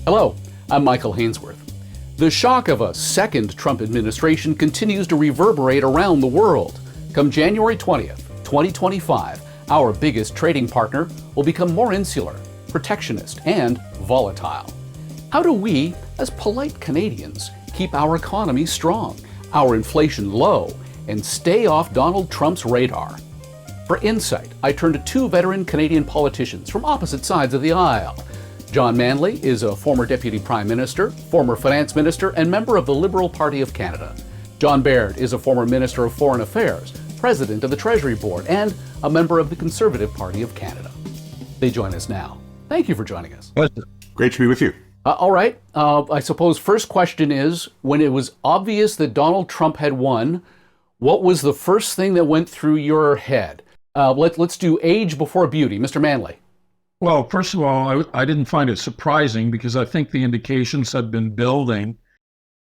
Hello, I'm Michael Hainsworth. The shock of a second Trump administration continues to reverberate around the world. Come January 20th, 2025, our biggest trading partner will become more insular, protectionist, and volatile. How do we, as polite Canadians, keep our economy strong, our inflation low, and stay off Donald Trump's radar? For insight, I turn to two veteran Canadian politicians from opposite sides of the aisle. John Manley is a former Deputy Prime Minister, former Finance Minister, and member of the Liberal Party of Canada. John Baird is a former Minister of Foreign Affairs, President of the Treasury Board, and a member of the Conservative Party of Canada. They join us now. Thank you for joining us. Great to be with you. All right. I suppose first question is, when it was obvious that Donald Trump had won, what was the first thing that went through your head? Let's do age before beauty. Mr. Manley. Well, first of all, I didn't find it surprising because I think the indications had been building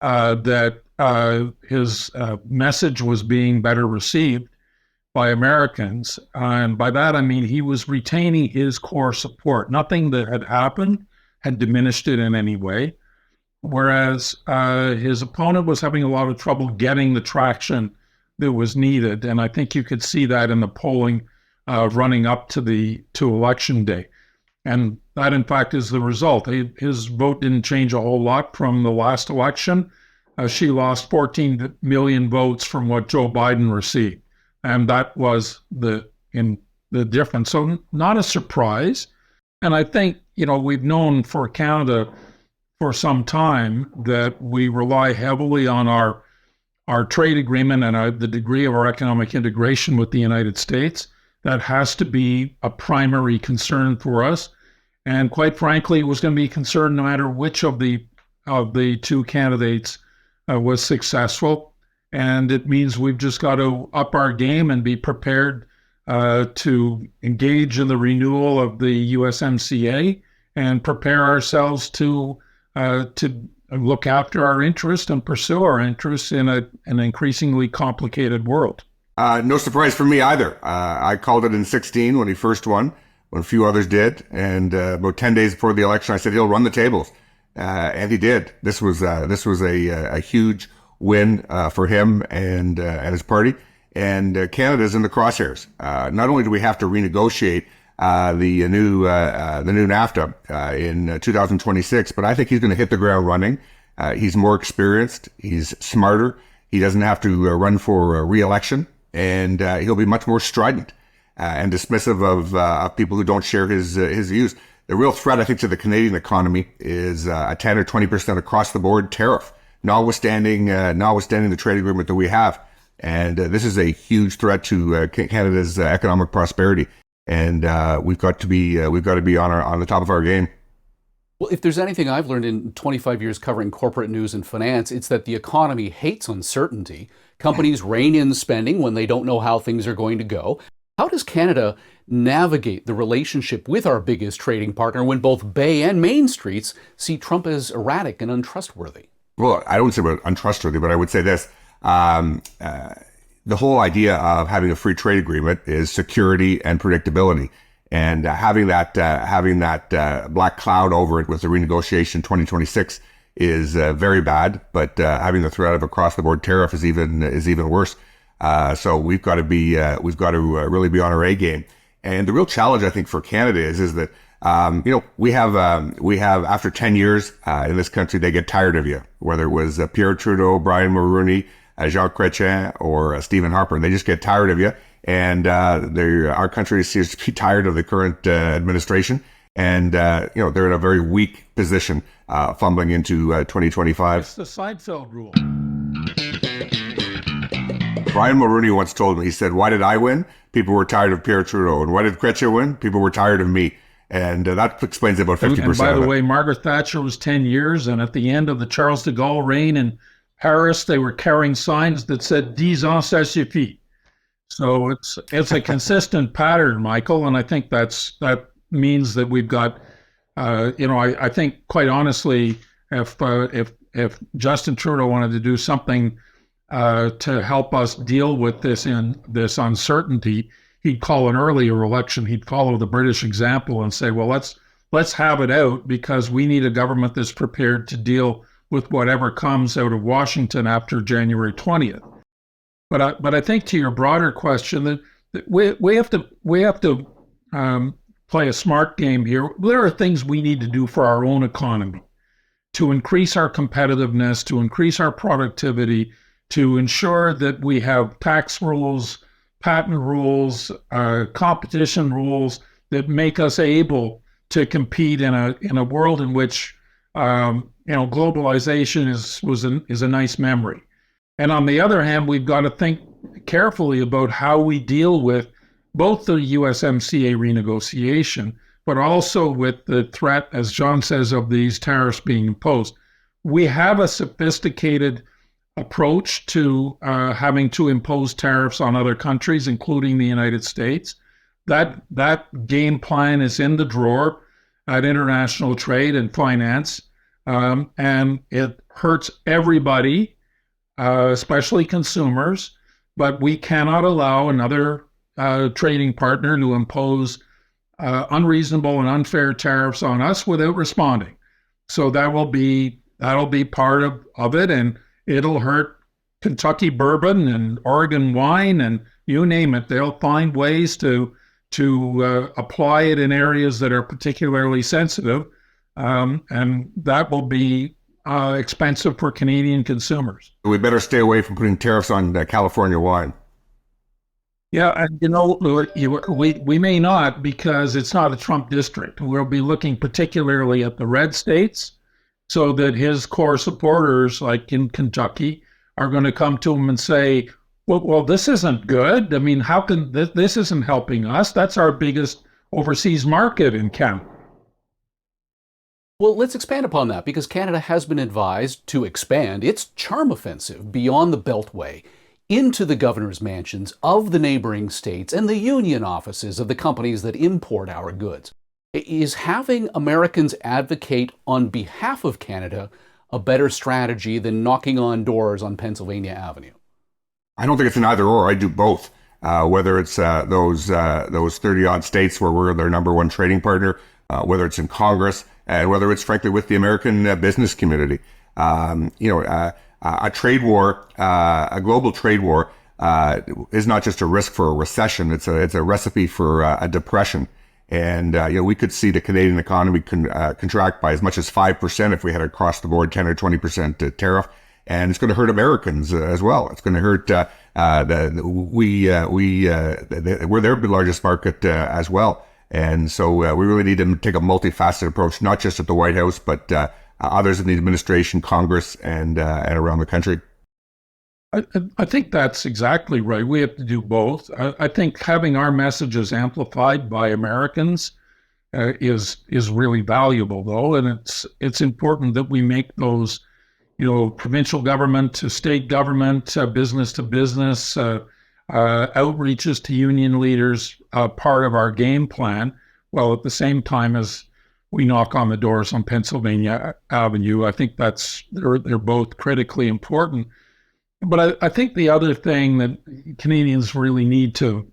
that his message was being better received by Americans. And by that, I mean he was retaining his core support. Nothing that had happened had diminished it in any way, whereas his opponent was having a lot of trouble getting the traction that was needed. And I think you could see that in the polling running up to Election Day. And that, in fact, is the result. His vote didn't change a whole lot from the last election. She lost 14 million votes from what Joe Biden received. And that was the difference. So not a surprise. And I think, we've known for Canada for some time that we rely heavily on our trade agreement and the degree of our economic integration with the United States. That has to be a primary concern for us. And quite frankly, it was going to be a concern no matter which of the two candidates was successful. And it means we've just got to up our game and be prepared to engage in the renewal of the USMCA and prepare ourselves to look after our interest and pursue our interests in an increasingly complicated world. No surprise for me either. I called it in 2016 when he first won, when a few others did. And about 10 days before the election, I said he'll run the tables. And he did. This was a huge win for him and his party. And Canada's in the crosshairs. Not only do we have to renegotiate the new NAFTA in 2026, but I think he's going to hit the ground running. He's more experienced. He's smarter. He doesn't have to run for re-election, and he'll be much more strident and dismissive of people who don't share his views. The real threat, I think, to the Canadian economy is a 10 or 20% across the board tariff, notwithstanding the trade agreement that we have. And this is a huge threat to Canada's economic prosperity. And we've got to be on the top of our game. Well, if there's anything I've learned in 25 years covering corporate news and finance, it's that the economy hates uncertainty. Companies rein in spending when they don't know how things are going to go. How does Canada navigate the relationship with our biggest trading partner when both Bay and Main Streets see Trump as erratic and untrustworthy? Well, I don't say about untrustworthy, but I would say this. The whole idea of having a free trade agreement is security and predictability. And having that black cloud over it with the renegotiation 2026 is very bad. But having the threat of across the board tariff is even worse. So we've got to really be on our A game. And the real challenge I think for Canada is that we have after 10 years in this country, they get tired of you, whether it was Pierre Trudeau, Brian Mulroney, Jean Chrétien, or Stephen Harper. They just get tired of you. And our country seems to be tired of the current administration. And, they're in a very weak position fumbling into 2025. It's the Seinfeld rule. Brian Mulroney once told me, he said, "Why did I win? People were tired of Pierre Trudeau. And why did Chrétien win? People were tired of me." And that explains about 50% And by of the it. way, Margaret Thatcher was 10 years. And at the end of the Charles de Gaulle reign in Paris, they were carrying signs that said, 10 ans, ça suffit. So it's a consistent pattern, Michael. And I think that means that we've got, I think quite honestly, if Justin Trudeau wanted to do something to help us deal with this uncertainty, he'd call an earlier election. He'd follow the British example and say, well, let's let's have it out because we need a government that's prepared to deal with whatever comes out of Washington after January 20th. But I think to your broader question that we have to play a smart game here. There are things we need to do for our own economy to increase our competitiveness, to increase our productivity, to ensure that we have tax rules, patent rules, competition rules that make us able to compete in a world in which globalization is a nice memory. And on the other hand, we've got to think carefully about how we deal with both the USMCA renegotiation, but also with the threat, as John says, of these tariffs being imposed. We have a sophisticated approach to having to impose tariffs on other countries, including the United States. That game plan is in the drawer at international trade and finance, and it hurts everybody, especially consumers, but we cannot allow another trading partner to impose unreasonable and unfair tariffs on us without responding. So that'll be part of it, and it'll hurt Kentucky bourbon and Oregon wine and you name it. They'll find ways to apply it in areas that are particularly sensitive, and that will be expensive for Canadian consumers. We better stay away from putting tariffs on California wine. Yeah, we may not because it's not a Trump district. We'll be looking particularly at the red states so that his core supporters, like in Kentucky, are going to come to him and say, well, this isn't good. I mean, how can this isn't helping us? That's our biggest overseas market in Canada. Well, let's expand upon that because Canada has been advised to expand its charm offensive beyond the Beltway into the governor's mansions of the neighboring states and the union offices of the companies that import our goods. Is having Americans advocate on behalf of Canada a better strategy than knocking on doors on Pennsylvania Avenue? I don't think it's an either or. I do both. Whether it's those 30-odd states where we're their number one trading partner, whether it's in Congress, and whether it's, frankly, with the American business community. A trade war, a global trade war, is not just a risk for a recession. It's a recipe for a depression. And we could see the Canadian economy contract by as much as 5% if we had across the board 10 or 20% tariff. And it's going to hurt Americans as well. It's going to hurt we're their largest market as well. And so we really need to take a multifaceted approach, not just at the White House, but others in the administration, Congress, and around the country. I think that's exactly right. We have to do both. I think having our messages amplified by Americans is really valuable, though, and it's important that we make those, provincial government to state government, business to business, outreaches to union leaders, part of our game plan. Well, at the same time as we knock on the doors on Pennsylvania Avenue, I think they're both critically important. But I think the other thing that Canadians really need to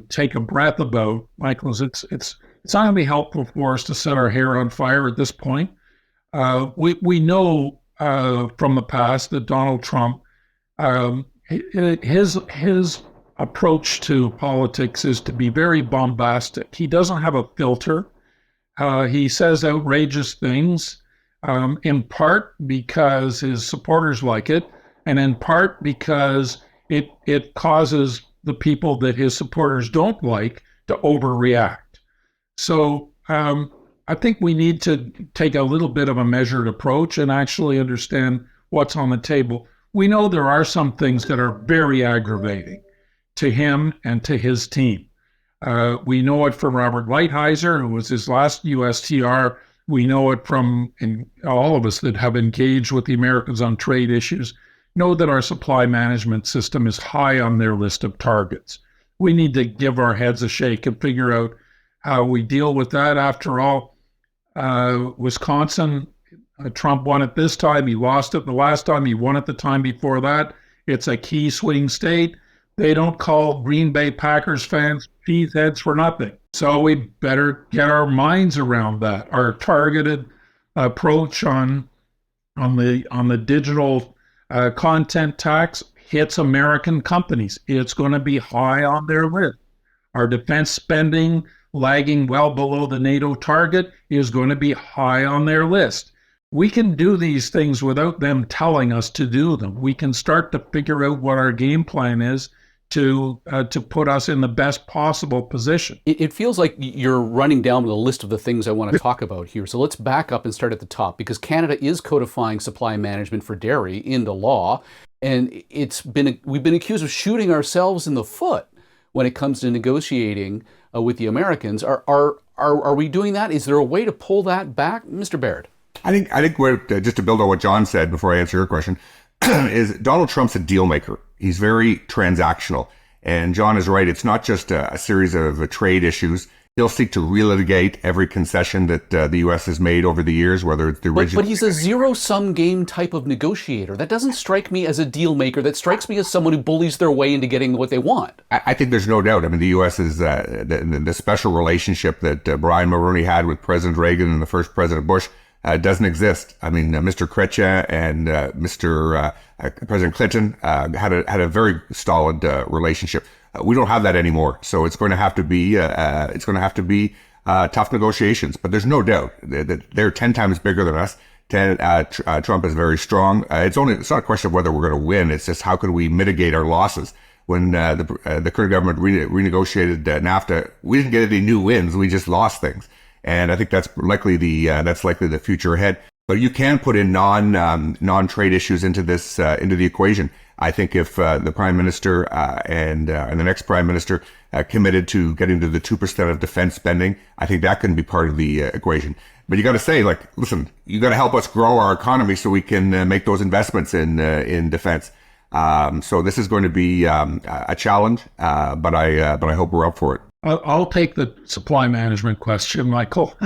take a breath about, Michael, is it's not going to be helpful for us to set our hair on fire at this point. We know from the past that Donald Trump, his approach to politics is to be very bombastic. He doesn't have a filter. He says outrageous things, in part because his supporters like it, and in part because it causes the people that his supporters don't like to overreact. So I think we need to take a little bit of a measured approach and actually understand what's on the table. We know there are some things that are very aggravating to him and to his team. We know it from Robert Lighthizer, who was his last USTR. We know it from all of us that have engaged with the Americans on trade issues, know that our supply management system is high on their list of targets. We need to give our heads a shake and figure out how we deal with that. After all, Wisconsin, Trump won it this time. He lost it the last time. He won it the time before that. It's a key swing state. They don't call Green Bay Packers fans cheeseheads for nothing. So we better get our minds around that. Our targeted approach on the digital content tax hits American companies. It's going to be high on their list. Our defense spending lagging well below the NATO target is going to be high on their list. We can do these things without them telling us to do them. We can start to figure out what our game plan is to put us in the best possible position. It feels like you're running down the list of the things I want to talk about here. So let's back up and start at the top, because Canada is codifying supply management for dairy into law, and we've been accused of shooting ourselves in the foot when it comes to negotiating with the Americans. Are we doing that? Is there a way to pull that back, Mr. Baird? I think we're just to build on what John said before I answer your question, is Donald Trump's a deal maker. He's very transactional. And John is right. It's not just a series of trade issues. He'll seek to relitigate every concession that the U.S. has made over the years, whether it's the original. But he's a zero-sum game type of negotiator. That doesn't strike me as a deal maker. That strikes me as someone who bullies their way into getting what they want. I think there's no doubt. I mean, the U.S. is the special relationship that Brian Mulroney had with President Reagan and the first President Bush doesn't exist. I mean, Mr. Chrétien and Mr. President Clinton had a very solid relationship. We don't have that anymore, so it's going to have to be tough negotiations. But there's no doubt that they're 10 times bigger than us. Trump is very strong. It's not a question of whether we're going to win. It's just how can we mitigate our losses. When the current government renegotiated NAFTA, we didn't get any new wins. We just lost things. And I think that's likely the future ahead. But you can put in non-trade issues into the equation. I think if the Prime Minister and the next Prime Minister committed to getting to the 2% of defense spending, I think that can be part of the equation. But you got to say, listen, you got to help us grow our economy so we can make those investments in defense. So this is going to be a challenge, but I hope we're up for it. I'll take the supply management question, Michael.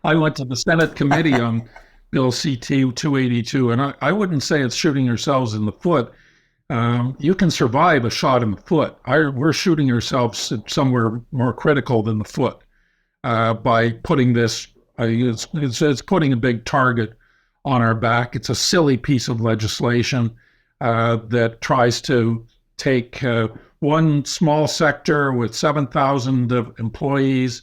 I went to the Senate Committee on Bill CT 282, and I wouldn't say it's shooting yourselves in the foot. You can survive a shot in the foot. We're shooting ourselves somewhere more critical than the foot by putting this. It's putting a big target on our back. It's a silly piece of legislation that tries to take one small sector with 7,000 employees.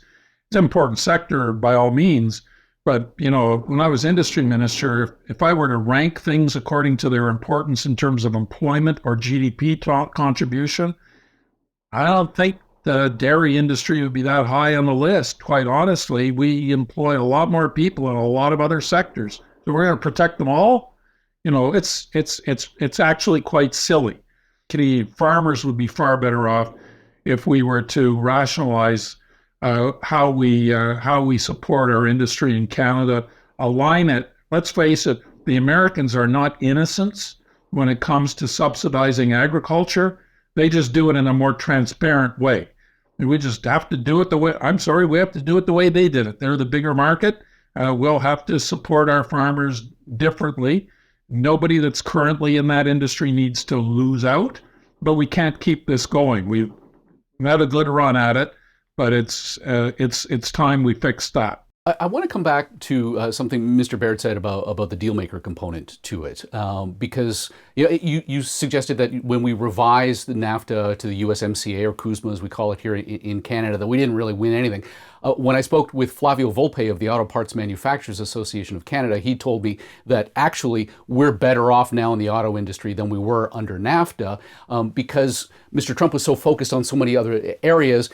It's an important sector by all means, but when I was industry minister, if I were to rank things according to their importance in terms of employment or GDP contribution, I don't think the dairy industry would be that high on the list. Quite honestly, we employ a lot more people in a lot of other sectors. So we're going to protect them all? It's actually quite silly. Canadian farmers would be far better off if we were to rationalize how we support our industry in Canada, align it. Let's face it, the Americans are not innocents when it comes to subsidizing agriculture. They just do it in a more transparent way. And we just have to do it we have to do it the way they did it. They're the bigger market. We'll have to support our farmers differently. Nobody that's currently in that industry needs to lose out, but we can't keep this going. We've had a good run at it, but it's time we fix that. I want to come back to something Mr. Baird said about the dealmaker component to it, because you suggested that when we revised the NAFTA to the USMCA, or CUSMA as we call it here in Canada, that we didn't really win anything. When I spoke with Flavio Volpe of the Auto Parts Manufacturers Association of Canada, he told me that actually we're better off now in the auto industry than we were under NAFTA, because Mr. Trump was so focused on so many other areas.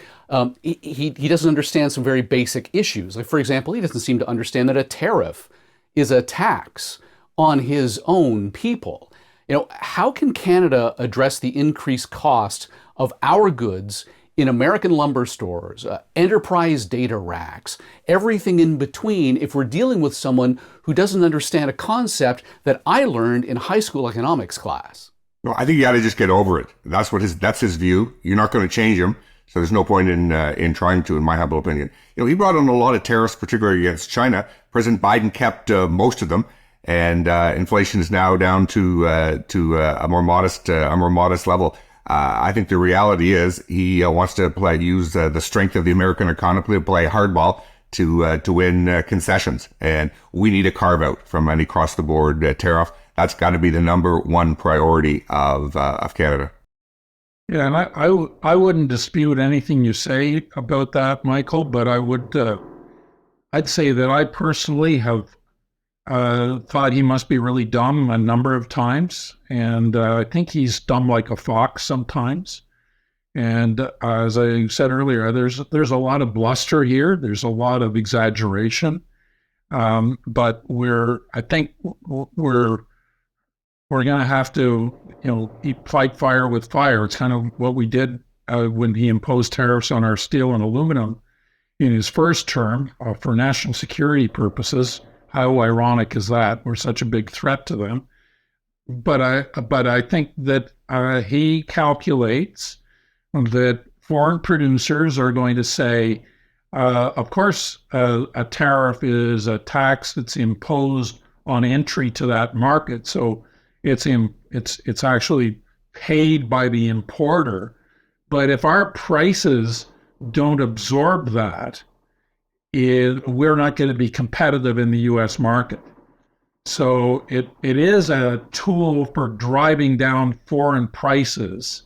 He doesn't understand some very basic issues. Like, for example, he doesn't seem to understand that a tariff is a tax on his own people. How can Canada address the increased cost of our goods in American lumber stores, enterprise data racks, everything in between, if we're dealing with someone who doesn't understand a concept that I learned in high school economics class? No, I think you got to just get over it. That's his view. You're not going to change him, so there's no point in trying to, in my humble opinion. He brought on a lot of tariffs, particularly against China. President Biden kept most of them, and inflation is now down to a more modest level. I think the reality is he wants to use the strength of the American economy to play hardball to win concessions. And we need a carve out from any across the board tariff. That's got to be the number one priority of Canada. Yeah, and I wouldn't dispute anything you say about that, Michael, but I'd say that I personally have thought he must be really dumb a number of times, and I think he's dumb like a fox sometimes. And as I said earlier, there's a lot of bluster here. There's a lot of exaggeration, but I think we're going to have to, fight fire with fire. It's kind of what we did when he imposed tariffs on our steel and aluminum in his first term for national security purposes. How ironic is that? We're such a big threat to them. But I think that he calculates that foreign producers are going to say, of course, a tariff is a tax that's imposed on entry to that market. So it's actually paid by the importer. But if our prices don't absorb that, we're not going to be competitive in the U.S. market. So it is a tool for driving down foreign prices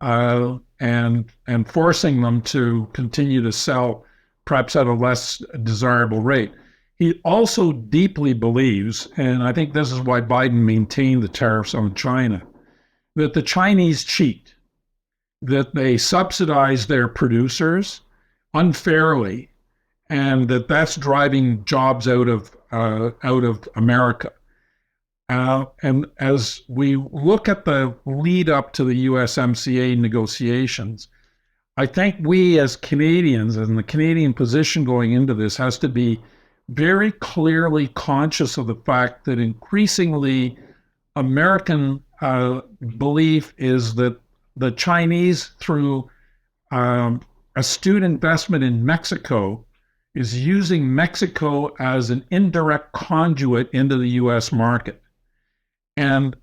and forcing them to continue to sell perhaps at a less desirable rate. He also deeply believes, and I think this is why Biden maintained the tariffs on China, that the Chinese cheat, that they subsidize their producers unfairly, and that's driving jobs out of America. And as we look at the lead up to the USMCA negotiations, I think we as Canadians and the Canadian position going into this has to be very clearly conscious of the fact that increasingly American belief is that the Chinese, through astute investment in Mexico, is using Mexico as an indirect conduit into the U.S. market. And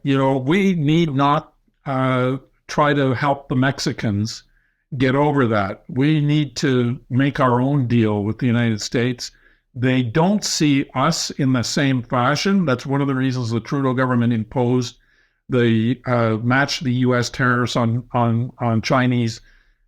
we need not try to help the Mexicans get over that. We need to make our own deal with the United States. They don't see us in the same fashion. That's one of the reasons the Trudeau government imposed the match the U.S. tariffs on Chinese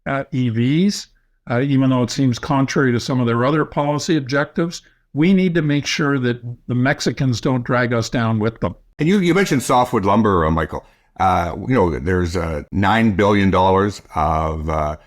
EVs, even though it seems contrary to some of their other policy objectives. We need to make sure that the Mexicans don't drag us down with them. And you mentioned softwood lumber, Michael. There's $9 billion of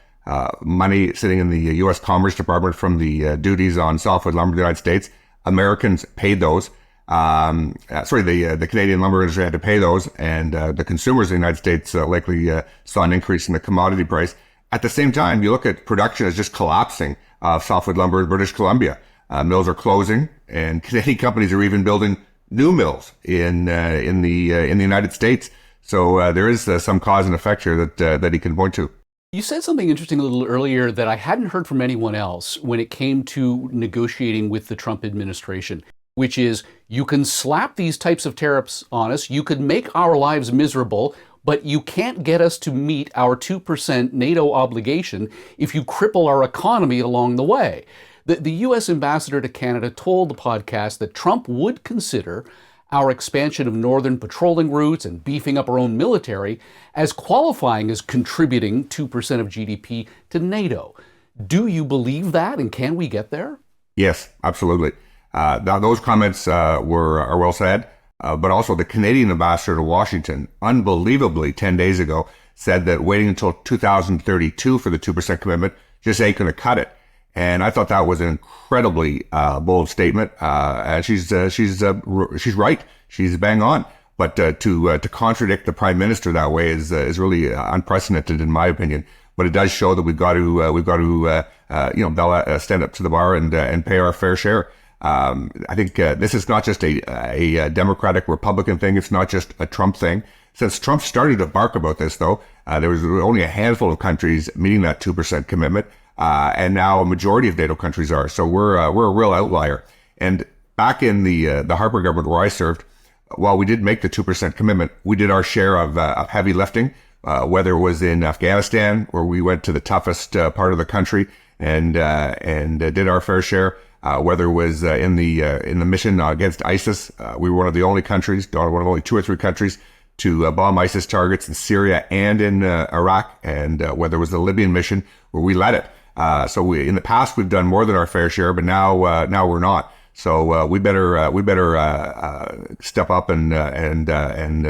money sitting in the U.S. Commerce Department from the duties on softwood lumber in the United States. Americans paid those. The Canadian lumber industry had to pay those, and the consumers in the United States likely saw an increase in the commodity price. At the same time, you look at production as just collapsing of softwood lumber in British Columbia. Mills are closing, and Canadian companies are even building new mills in the United States. So there is some cause and effect here that he can point to. You said something interesting a little earlier that I hadn't heard from anyone else when it came to negotiating with the Trump administration, which is you can slap these types of tariffs on us, you could make our lives miserable, but you can't get us to meet our 2% NATO obligation if you cripple our economy along the way. The U.S. ambassador to Canada told the podcast that Trump would consider our expansion of northern patrolling routes and beefing up our own military as qualifying as contributing 2% of GDP to NATO. Do you believe that, and can we get there? Yes, absolutely. Those comments are well said, but also the Canadian ambassador to Washington, unbelievably 10 days ago, said that waiting until 2032 for the 2% commitment just ain't going to cut it. And I thought that was an incredibly bold statement. And she's right. She's bang on. But to contradict the Prime Minister that way is really unprecedented, in my opinion. But it does show that we've got to stand up to the bar and pay our fair share. I think this is not just a Democratic Republican thing. It's not just a Trump thing. Since Trump started to bark about this, though, there was only a handful of countries meeting that 2% commitment. And now a majority of NATO countries are. So we're a real outlier. And back in the Harper government where I served, while we did make the 2% commitment, we did our share of heavy lifting. whether it was in Afghanistan, where we went to the toughest part of the country and did our fair share, whether it was in the mission against ISIS. We were one of the only countries, one of only 2 or 3 countries to bomb ISIS targets in Syria and in Iraq, and whether it was the Libyan mission where we led it. So in the past we've done more than our fair share, but now we're not. So we better step up and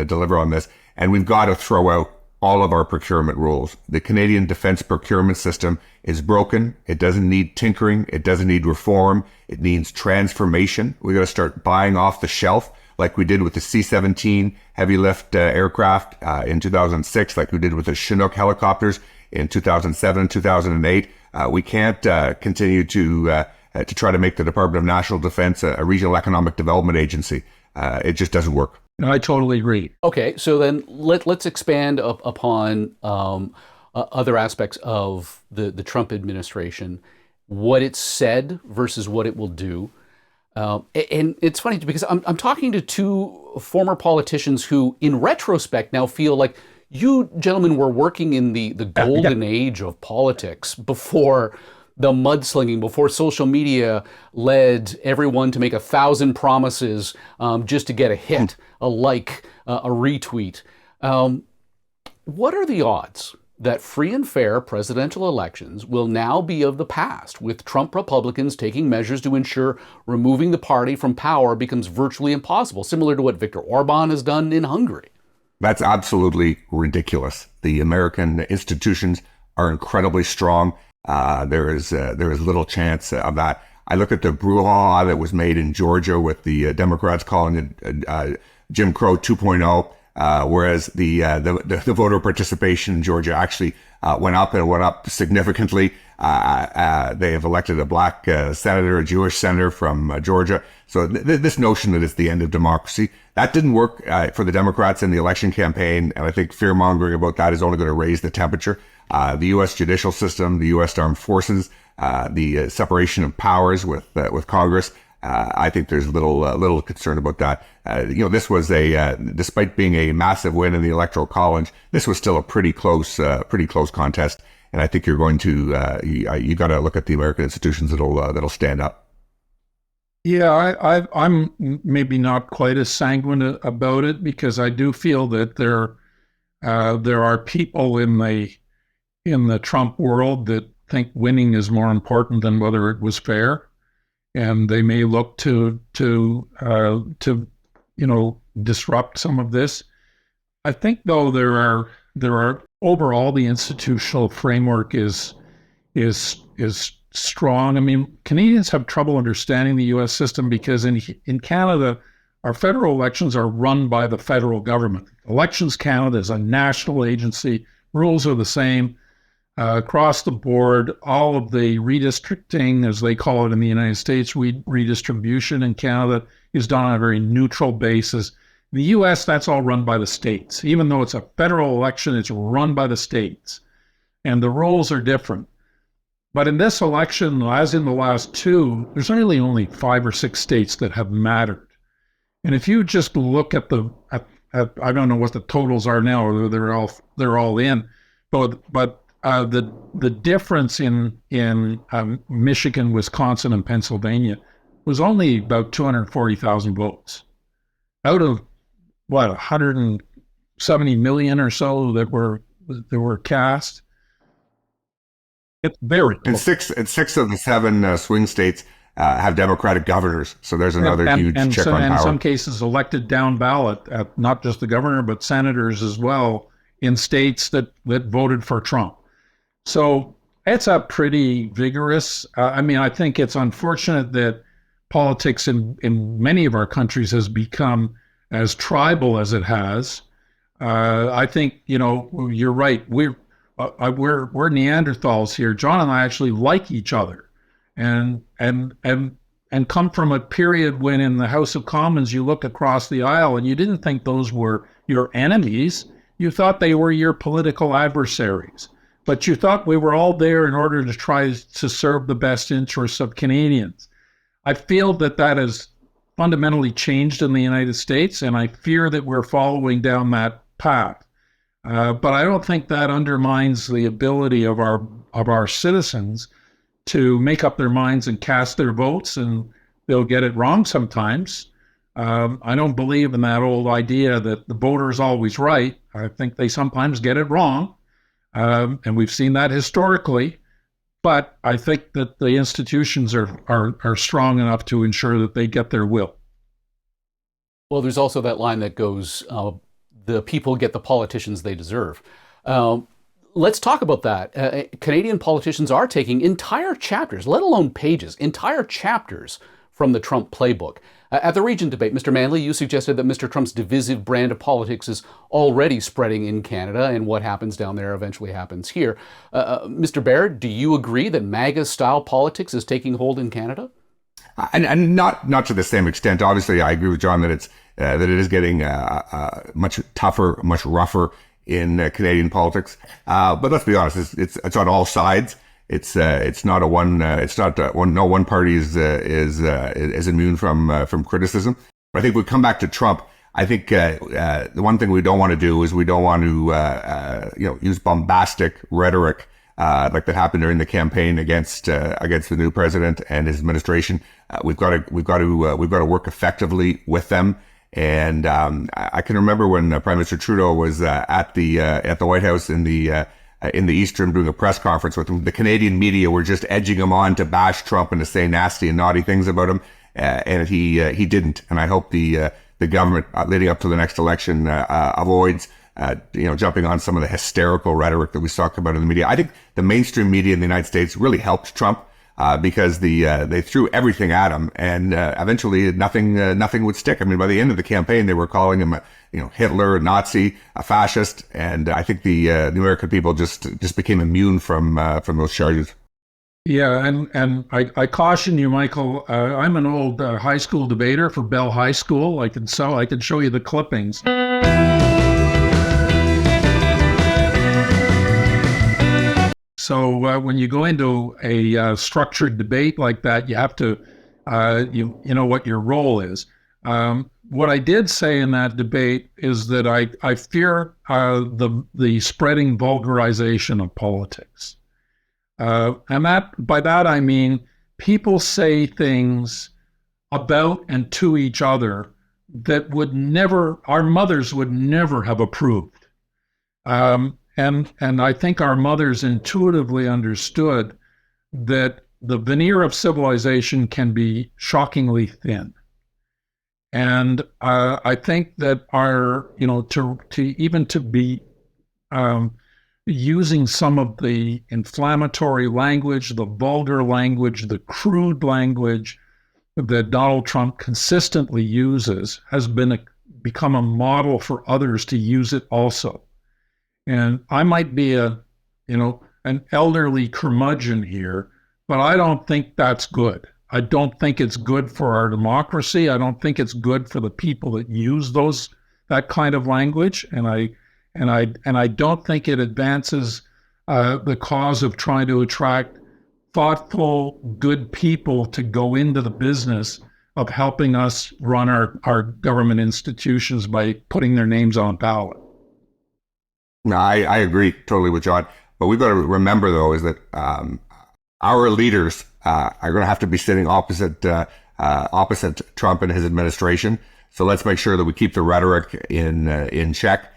deliver on this. And we've got to throw out all of our procurement rules. The Canadian defense procurement system is broken. It doesn't need tinkering. It doesn't need reform. It needs transformation. We got to start buying off the shelf, like we did with the C-17 heavy lift aircraft in 2006, like we did with the Chinook helicopters in 2007, 2008. We can't continue to try to make the Department of National Defense a regional economic development agency. It just doesn't work. No, I totally agree. Okay, so then let's expand upon other aspects of the Trump administration, what it said versus what it will do. And it's funny because I'm talking to 2 former politicians who, in retrospect, now feel like you gentlemen were working in the golden age of politics before the mudslinging, before social media led everyone to make 1,000 promises just to get a hit, a like, a retweet. What are the odds that free and fair presidential elections will now be of the past, with Trump Republicans taking measures to ensure removing the party from power becomes virtually impossible, similar to what Viktor Orban has done in Hungary? That's absolutely ridiculous. The American institutions are incredibly strong. There is little chance of that. I look at the brouhaha that was made in Georgia with the Democrats calling it Jim Crow 2.0, whereas the voter participation in Georgia actually went up significantly. They have elected a black senator, a Jewish senator from Georgia. So this notion that it's the end of democracy, that didn't work for the Democrats in the election campaign, and I think fear-mongering about that is only going to raise the temperature. The U.S. judicial system, the U.S. armed forces, the separation of powers with Congress. I think there's little concern about that. This was despite being a massive win in the Electoral College, this was still a pretty close contest. And I think you're going to you got to look at the American institutions that'll stand up. Yeah, I'm maybe not quite as sanguine about it, because I do feel that there are people in the Trump world that think winning is more important than whether it was fair, and they may look to disrupt some of this. I think though there are overall the institutional framework is strong. I mean, Canadians have trouble understanding the U.S. system because in Canada, our federal elections are run by the federal government. Elections Canada is a national agency. Rules are the same across the board. All of the redistricting, as they call it in the United States, redistribution in Canada is done on a very neutral basis. In the U.S., that's all run by the states. Even though it's a federal election, it's run by the states. And the rules are different. But in this election, as in the last 2, there's really only 5 or 6 states that have mattered. And if you just look at I don't know what the totals are now, or they're all in, but the difference in Michigan, Wisconsin, and Pennsylvania was only about 240,000 votes out of 170 million or so that were cast. It's very close. And six of the 7 swing states have Democratic governors, so there's another huge check on power. And in some cases, elected down ballot, not just the governor, but senators as well, in states that voted for Trump. So it's a pretty vigorous. I think it's unfortunate that politics in many of our countries has become as tribal as it has. I think you're right. We're Neanderthals here. John and I actually like each other, and come from a period when in the House of Commons you look across the aisle and you didn't think those were your enemies. You thought they were your political adversaries, but you thought we were all there in order to try to serve the best interests of Canadians. I feel that has fundamentally changed in the United States, and I fear that we're following down that path. But I don't think that undermines the ability of our citizens to make up their minds and cast their votes, and they'll get it wrong sometimes. I don't believe in that old idea that the voter is always right. I think they sometimes get it wrong, and we've seen that historically. But I think that the institutions are strong enough to ensure that they get their will. Well, there's also that line that goes, the people get the politicians they deserve. Let's talk about that. Canadian politicians are taking entire chapters, let alone pages, entire chapters from the Trump playbook. At the Regent debate, Mr. Manley, you suggested that Mr. Trump's divisive brand of politics is already spreading in Canada, and what happens down there eventually happens here. Mr. Baird, do you agree that MAGA-style politics is taking hold in Canada? And not to the same extent. Obviously, I agree with John that it is getting much tougher, much rougher in Canadian politics. But let's be honest, it's on all sides. It's not no one party is immune from criticism. But I think we come back to Trump. I think the one thing we don't want to do is we don't want to use bombastic rhetoric like that happened during the campaign against the new president and his administration. We've got to work effectively with them. And I can remember when Prime Minister Trudeau was at the White House in the East Room doing a press conference with him. The Canadian media were just edging him on to bash Trump and to say nasty and naughty things about him, and he didn't. And I hope the government leading up to the next election avoids jumping on some of the hysterical rhetoric that we talk about in the media. I think the mainstream media in the United States really helped Trump because they threw everything at him, and eventually nothing would stick. I mean, by the end of the campaign, they were calling him Hitler, a Nazi, a fascist, and I think the American people just became immune from those charges. Yeah, and I caution you, Michael. I'm an old high school debater for Bell High School. I can show you the clippings. So when you go into a structured debate like that, you have to, you know what your role is. What I did say in that debate is that I fear the spreading vulgarization of politics. And by that I mean people say things about and to each other that our mothers would never have approved. And I think our mothers intuitively understood that the veneer of civilization can be shockingly thin. And I think that to be using some of the inflammatory language, the vulgar language, the crude language that Donald Trump consistently uses has become a model for others to use it also. And I might be an elderly curmudgeon here, but I don't think that's good. I don't think it's good for our democracy. I don't think it's good for the people that use that kind of language. And I don't think it advances the cause of trying to attract thoughtful, good people to go into the business of helping us run our government institutions by putting their names on ballot. No, I agree totally with John. But we've got to remember, though, is that our leaders are going to have to be sitting opposite Trump and his administration. So let's make sure that we keep the rhetoric in check.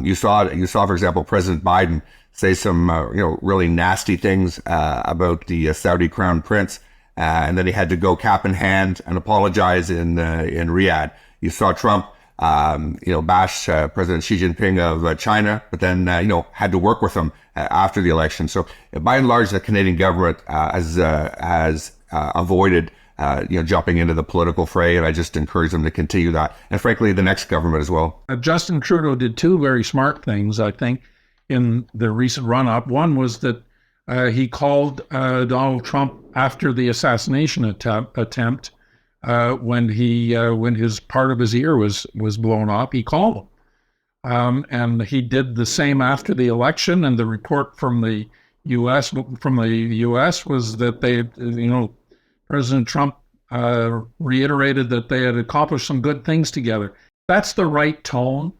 You saw, for example, President Biden say some really nasty things about the Saudi crown prince, and then he had to go cap in hand and apologize in Riyadh. You saw Trump bash President Xi Jinping of China, but then, had to work with him after the election. So by and large, the Canadian government has avoided, jumping into the political fray, and I just encourage them to continue that. And frankly, the next government as well. Justin Trudeau did two very smart things, I think, in the recent run-up. One was that he called Donald Trump after the assassination attempt. When his part of his ear was blown off, he called him, and he did the same after the election. And the report from the U.S. was that President Trump reiterated that they had accomplished some good things together. That's the right tone.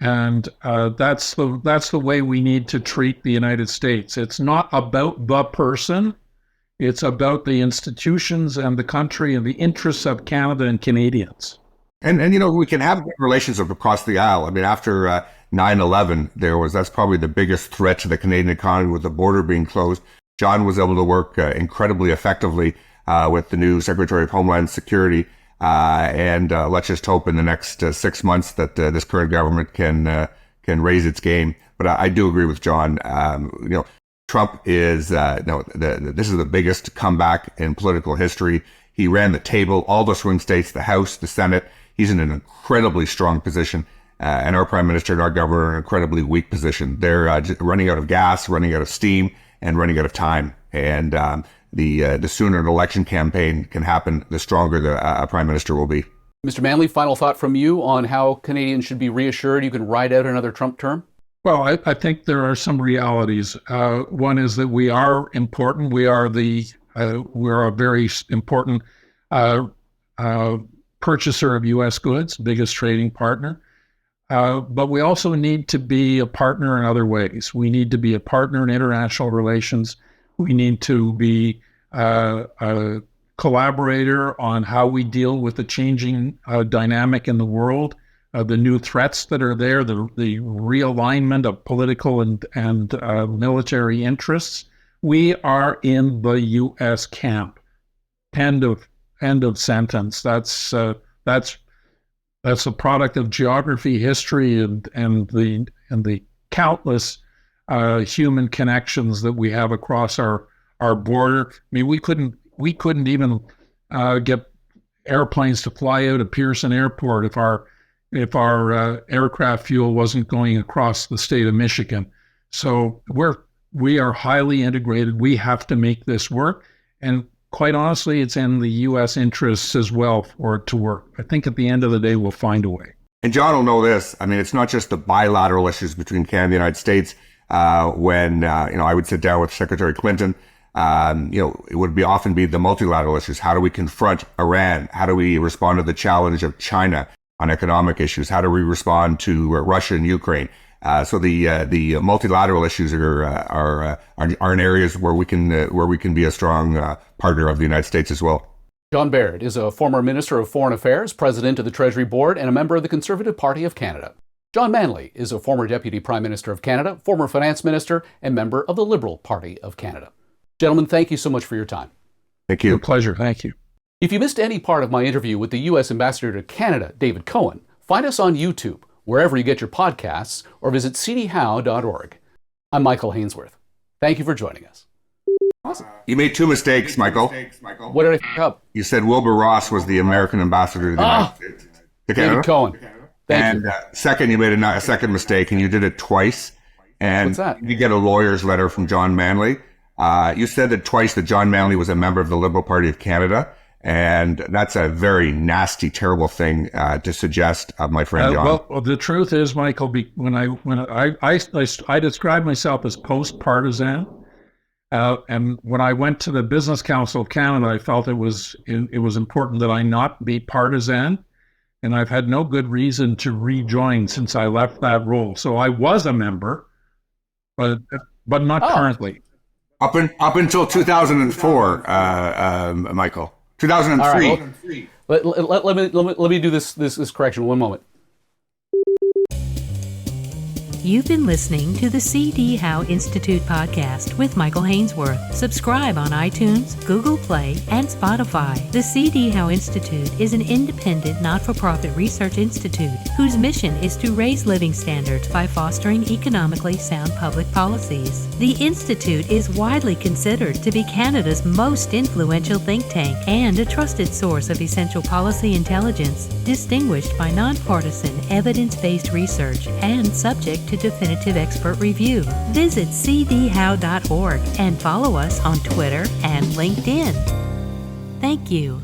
And that's the way we need to treat the United States. It's not about the person. It's about the institutions and the country and the interests of Canada and Canadians. And we can have relations across the aisle. I mean, after 9/11, that's probably the biggest threat to the Canadian economy with the border being closed. John was able to work incredibly effectively with the new Secretary of Homeland Security. And let's just hope in the next 6 months that this current government can raise its game. But I do agree with John. Trump is this is the biggest comeback in political history. He ran the table, all the swing states, the House, the Senate. He's in an incredibly strong position. And our Prime Minister and our governor are in an incredibly weak position. They're just running out of gas, running out of steam, and running out of time. And the sooner an election campaign can happen, the stronger the Prime Minister will be. Mr. Manley, final thought from you on how Canadians should be reassured you can ride out another Trump term? Well, I think there are some realities. One is that we are important. We're a very important purchaser of U.S. goods, biggest trading partner. But we also need to be a partner in other ways. We need to be a partner in international relations. We need to be a collaborator on how we deal with the changing dynamic in the world, the new threats that are there, the realignment of political and military interests. We are in the U.S. camp. End of sentence. That's a product of geography, history, and the countless human connections that we have across our border. I mean, we couldn't even get airplanes to fly out of Pearson Airport if our aircraft fuel wasn't going across the state of Michigan. So we are highly integrated. We have to make this work, and quite honestly, it's in the U.S. interests as well for it to work. I think at the end of the day, we'll find a way. And John will know this. I mean, it's not just the bilateral issues between Canada and the United States. When I would sit down with Secretary Clinton, it would often be the multilateral issues. How do we confront Iran? How do we respond to the challenge of China on economic issues? How do we respond to Russia and Ukraine? So the multilateral issues are in areas where we can be a strong partner of the United States as well. John Baird is a former Minister of Foreign Affairs, President of the Treasury Board, and a member of the Conservative Party of Canada. John Manley is a former Deputy Prime Minister of Canada, former Finance Minister, and member of the Liberal Party of Canada. Gentlemen, thank you so much for your time. Thank you. Your pleasure. Thank you. If you missed any part of my interview with the U.S. Ambassador to Canada, David Cohen, find us on YouTube, wherever you get your podcasts, or visit cdhow.org. I'm Michael Hainsworth. Thank you for joining us. Awesome. You made two mistakes, Michael. What did I f up? You said Wilbur Ross was the American ambassador to the United States. To Canada? David Cohen. Thank you. Second, you made a second mistake, and you did it twice. And what's that? You get a lawyer's letter from John Manley. You said that twice that John Manley was a member of the Liberal Party of Canada. And that's a very nasty, terrible thing to suggest, my friend John. Well, the truth is, Michael, when I describe myself as post-partisan, and when I went to the Business Council of Canada, I felt it was important that I not be partisan, and I've had no good reason to rejoin since I left that role. So I was a member, but not currently. Up until 2004, Michael. 2003. All right, let me do this correction. One moment. You've been listening to the C.D. Howe Institute podcast with Michael Hainsworth. Subscribe on iTunes, Google Play, and Spotify. The C.D. Howe Institute is an independent, not-for-profit research institute whose mission is to raise living standards by fostering economically sound public policies. The Institute is widely considered to be Canada's most influential think tank and a trusted source of essential policy intelligence, distinguished by nonpartisan, evidence-based research and subject to definitive expert review. Visit cdhow.org and follow us on Twitter and LinkedIn. Thank you.